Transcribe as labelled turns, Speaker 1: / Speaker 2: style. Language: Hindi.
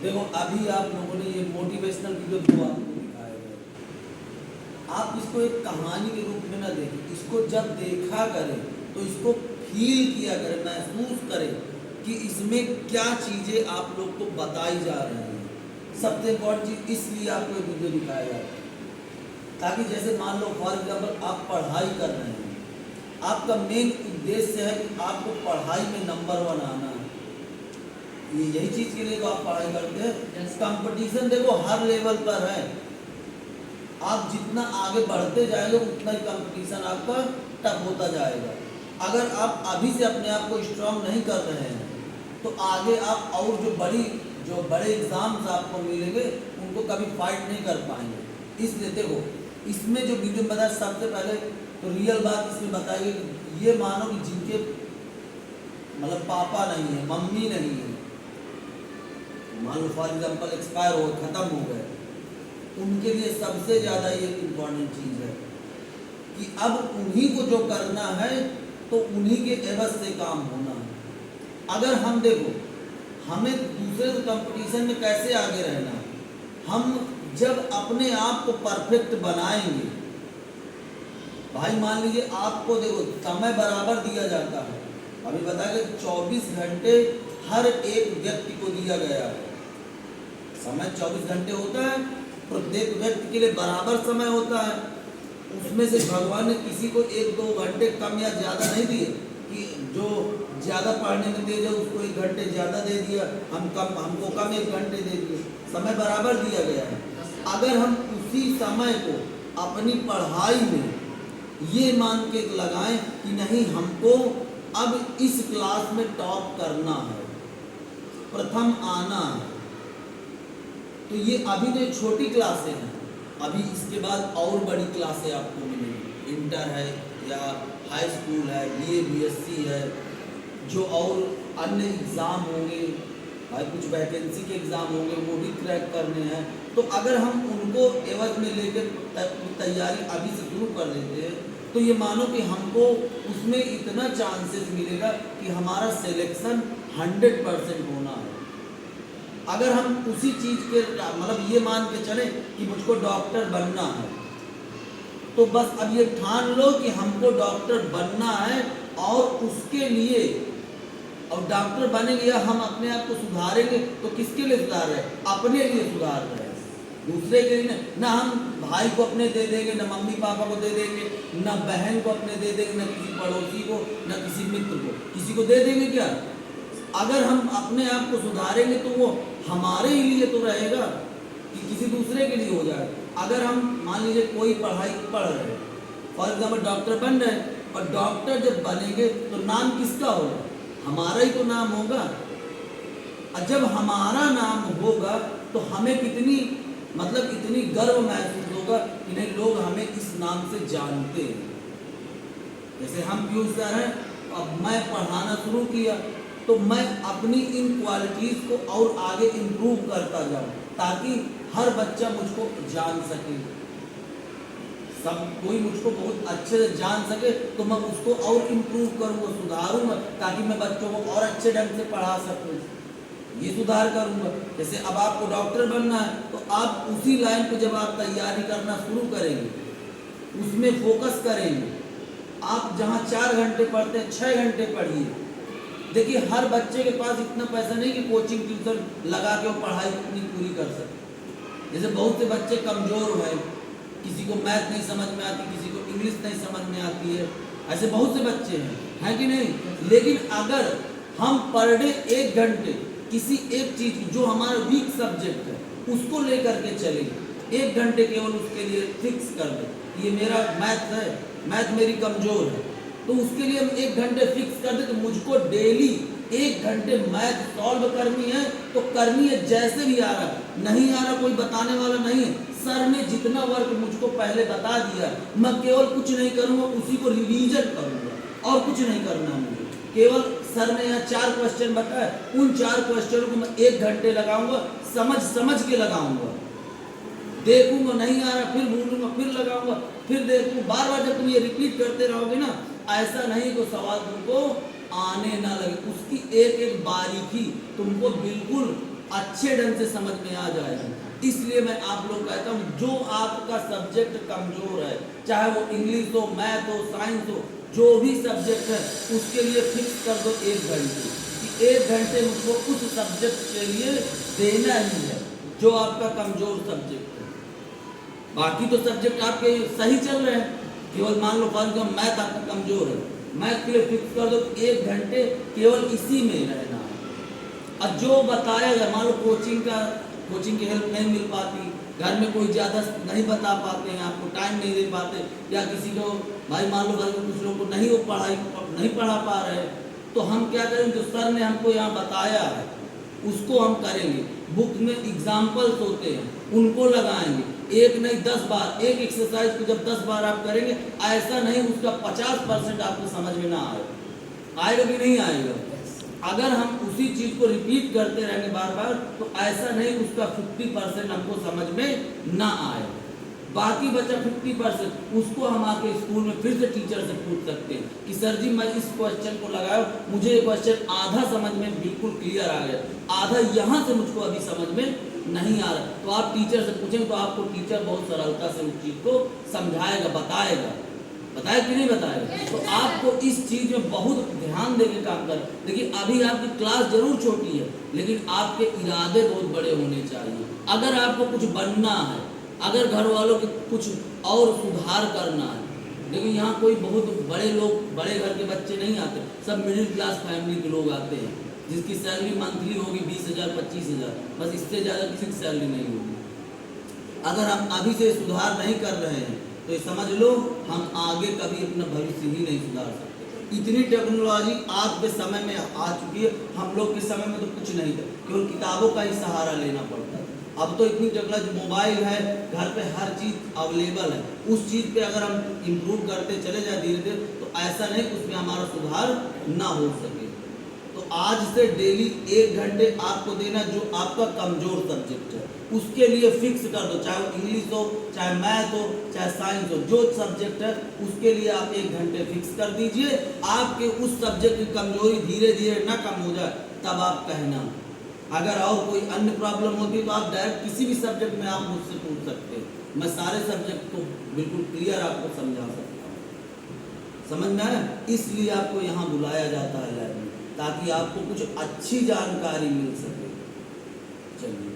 Speaker 1: देखो अभी आप लोगों ने ये मोटिवेशनल वीडियो दो आपको दिखाए गए, आप इसको एक कहानी के रूप में ना देखें, इसको जब देखा करें तो इसको फील किया करें, महसूस करें कि इसमें क्या चीज़ें आप लोग को बताई जा रही हैं। सबसे इम्पोर्टेंट चीज़ इसलिए आपको ये वीडियो दिखाया जाता है ताकि जैसे मान लो फॉर एग्जाम्पल आप पढ़ाई कर रहे हैं, आपका मेन उद्देश्य है कि आपको पढ़ाई में नंबर 1 आना है। ये यही चीज़ के लिए तो आप पढ़ाई करते हैं। कंपटीशन देखो हर लेवल पर है, आप जितना आगे बढ़ते जाएंगे उतना ही कंपटीशन आपका टफ होता जाएगा। अगर आप अभी से अपने आप को स्ट्रांग नहीं कर रहे हैं तो आगे आप और जो बड़े एग्जाम्स आपको मिलेंगे उनको कभी फाइट नहीं कर पाएंगे। इसलिए देखो इसमें जो वीडियो में बताया, सबसे पहले तो रियल बात इसमें बताइए कि ये मानो कि जिनके मतलब पापा नहीं है, मम्मी नहीं है, मान लो फॉर एग्जाम्पल एक्सपायर हो, खत्म हो गए, उनके लिए सबसे ज़्यादा ये इम्पोर्टेंट चीज़ है कि अब उन्हीं को जो करना है तो उन्हीं के एवज से काम होना है। अगर हम देखो हमें दूसरे कंपटीशन में कैसे आगे रहना है, हम जब अपने आप को परफेक्ट बनाएंगे, भाई मान लीजिए आपको देखो समय बराबर दिया जाता है, अभी बताया कि 24 घंटे हर एक व्यक्ति को दिया गया है। समय 24 घंटे होता है, प्रत्येक व्यक्ति के लिए बराबर समय होता है। उसमें से भगवान ने किसी को 1-2 घंटे कम या ज़्यादा नहीं दिए कि जो ज़्यादा पढ़ने में दे दिया उसको 1 घंटे ज़्यादा दे दिया, हमको कम 1 घंटे दे दिए, समय बराबर दिया गया है। अगर हम उसी समय को अपनी पढ़ाई में ये मान के लगाएं कि नहीं हमको अब इस क्लास में टॉप करना है, प्रथम आना है, तो ये अभी तो छोटी क्लासें हैं, अभी इसके बाद और बड़ी क्लासें आपको मिलेंगी, इंटर है या हाई स्कूल है, बीए बीएससी है, जो और अन्य एग्ज़ाम होंगे, भाई कुछ वैकेंसी के एग्ज़ाम होंगे वो भी क्रैक करने हैं। तो अगर हम उनको एवज में लेकर तैयारी अभी से शुरू कर देते हैं तो ये मानो कि हमको उसमें इतना चांसेस मिलेगा कि हमारा सिलेक्शन 100% होना है। अगर हम उसी चीज़ के मतलब ये मान के चलें कि मुझको डॉक्टर बनना है, तो बस अब ये ठान लो कि हमको डॉक्टर बनना है और उसके लिए अब डॉक्टर बनेंगे या हम अपने आप को सुधारेंगे तो किसके लिए सुधार रहे हैं? अपने लिए सुधार रहे हैं, दूसरे के लिए ना। हम भाई को अपने दे देंगे, ना मम्मी पापा को दे देंगे, ना बहन को अपने दे देंगे, ना किसी पड़ोसी को, ना किसी मित्र को, किसी को दे देंगे क्या? अगर हम अपने आप को सुधारेंगे तो वो हमारे ही लिए तो रहेगा कि किसी दूसरे के लिए हो जाए। अगर हम मान लीजिए कोई पढ़ाई पढ़ रहे हैं, फॉर एग्जाम्पल डॉक्टर बन रहे हैं, और डॉक्टर जब बनेंगे तो नाम किसका होगा? हमारा ही तो नाम होगा। और जब हमारा नाम होगा तो हमें कितनी इतनी गर्व महसूस होगा कि नहीं लोग हमें इस नाम से जानते हैं। जैसे हम पीयूष सर हैं, अब मैं पढ़ाना शुरू किया तो मैं अपनी इन क्वालिटीज़ को और आगे इम्प्रूव करता जाऊं ताकि हर बच्चा मुझको जान सके, सब कोई मुझको बहुत अच्छे से जान सके, तो मैं उसको और इम्प्रूव करूँगा, सुधारूँगा ताकि मैं बच्चों को और अच्छे ढंग से पढ़ा सकूँ, ये सुधार करूँगा। जैसे अब आपको डॉक्टर बनना है तो आप उसी लाइन पे जब आप तैयारी करना शुरू करेंगे, उसमें फोकस करेंगे, आप जहाँ 4 घंटे पढ़ते हैं 6 घंटे पढ़िए। देखिए हर बच्चे के पास इतना पैसा नहीं कि कोचिंग ट्यूशन लगा के वो पढ़ाई अपनी पूरी कर सके। जैसे बहुत से बच्चे कमज़ोर हैं, किसी को मैथ नहीं समझ में आती, किसी को इंग्लिश नहीं समझ में आती है, ऐसे बहुत से बच्चे हैं कि नहीं? लेकिन अगर हम पर डे 1 घंटे किसी एक चीज़ जो हमारा वीक सब्जेक्ट है उसको लेकर के चलेंगे, 1 घंटे केवल उसके लिए फिक्स कर दें। ये मेरा मैथ है, मैथ मेरी कमज़ोर है, तो उसके लिए हम 1 घंटे फिक्स कर दें। तो मुझको डेली 1 घंटे मैथ सॉल्व करनी है तो करनी है, जैसे भी आ रहा, नहीं आ रहा कोई बताने वाला नहीं है। सर ने जितना वर्क मुझको पहले बता दिया, मैं केवल कुछ नहीं करूँगा, उसी को रिवीजन करूँगा और कुछ नहीं करना मुझे। केवल सर ने यहाँ 4 क्वेश्चन बताए, उन 4 क्वेश्चनों को मैं 1 घंटे लगाऊंगा, समझ के लगाऊंगा, देखूंगा नहीं आ रहा फिर भूलूंगा, फिर लगाऊंगा, फिर देखूँ, बार बार जब तुम ये रिपीट करते रहोगे ना, ऐसा नहीं तो सवाल तुमको आने ना लगे, उसकी एक एक बारीकी तुमको बिल्कुल अच्छे ढंग से समझ में आ जाएगा। इसलिए मैं आप लोग कहता हूँ, जो आपका सब्जेक्ट कमजोर है, चाहे वो इंग्लिश हो, मैथ हो, साइंस हो, जो भी सब्जेक्ट है, उसके लिए फिक्स कर दो 1 घंटे कि 1 घंटे मुझको उस सब्जेक्ट के लिए देना ही है, जो आपका कमजोर सब्जेक्ट है। बाकी तो सब्जेक्ट आपके सही चल रहे हैं, केवल मान लो फॉर एग्जाम्पल मैथ आपका कमजोर है, मैथ के लिए फिक्स कर दो 1 घंटे केवल इसी में रहना है। अब जो बताएगा, मान लो कोचिंग की हेल्प नहीं मिल पाती, घर में कोई ज़्यादा नहीं बता पाते हैं, आपको टाइम नहीं दे पाते, या किसी को भाई मान लो घर में कुछ लोग को नहीं वो नहीं पढ़ा पा रहे, तो हम क्या करेंगे, जो सर ने हमको यहाँ बताया है उसको हम करेंगे। बुक में एग्जाम्पल्स होते हैं, उनको लगाएंगे, एक नहीं 10 बार। एक एक्सरसाइज को जब 10 बार आप करेंगे, ऐसा नहीं उसका 50% आपको समझ में ना आएगा कि नहीं आएगा। अगर हम उसी चीज को रिपीट करते रहेंगे बार बार, तो ऐसा नहीं उसका 50% हमको समझ में ना आए। बाकी बचा 50%, उसको हम आके स्कूल में फिर से टीचर से पूछ सकते हैं कि सर जी मैं इस क्वेश्चन को लगाया, मुझे ये क्वेश्चन आधा समझ में बिल्कुल क्लियर आ गया, आधा यहाँ से मुझको अभी समझ में नहीं आ रहा। तो आप टीचर से पूछेंगे तो आपको टीचर बहुत सरलता से उस चीज़ को समझाएगा, बताएगा कि नहीं बताएगा। तो आपको इस चीज़ में बहुत ध्यान देके काम कर। देखिए अभी आपकी क्लास जरूर छोटी है, लेकिन आपके इरादे बहुत बड़े होने चाहिए। अगर आपको कुछ बनना है, अगर घर वालों के कुछ और सुधार करना है, देखिए यहाँ कोई बहुत बड़े लोग, बड़े घर के बच्चे नहीं आते, सब मिडिल क्लास फैमिली के लोग आते हैं, जिसकी सैलरी मंथली होगी 20,000 25,000, बस इससे ज़्यादा किसी की सैलरी नहीं होगी। अगर हम अभी से सुधार नहीं कर रहे हैं तो ये समझ लो हम आगे कभी अपना भविष्य ही नहीं सुधार सकते। इतनी टेक्नोलॉजी आज के समय में आ चुकी है, हम लोग के समय में तो कुछ नहीं था, केवल किताबों का ही सहारा लेना पड़ता है। अब तो इतनी टेक्नोलॉजी, मोबाइल है, घर पे हर चीज़ अवेलेबल है, उस चीज़ पे अगर हम इम्प्रूव करते चले जाए धीरे धीरे, तो ऐसा नहीं उसमें हमारा सुधार ना हो सके। तो आज से डेली 1 घंटे आपको देना, जो आपका कमजोर सब्जेक्ट है उसके लिए फिक्स कर दो, चाहे वो इंग्लिश हो, चाहे मैथ हो, चाहे साइंस हो, जो सब्जेक्ट है उसके लिए आप 1 घंटे फिक्स कर दीजिए। आपके उस सब्जेक्ट की कमजोरी धीरे धीरे ना कम हो जाए, तब आप कहना। अगर और कोई अन्य प्रॉब्लम होती है तो आप डायरेक्ट किसी भी सब्जेक्ट में आप मुझसे पूछ सकते हैं, मैं सारे सब्जेक्ट को बिल्कुल क्लियर आपको समझा सकता हूँ। समझ में आया? इसलिए आपको यहाँ बुलाया जाता है लैब में, ताकि आपको कुछ अच्छी जानकारी मिल सके। चलिए।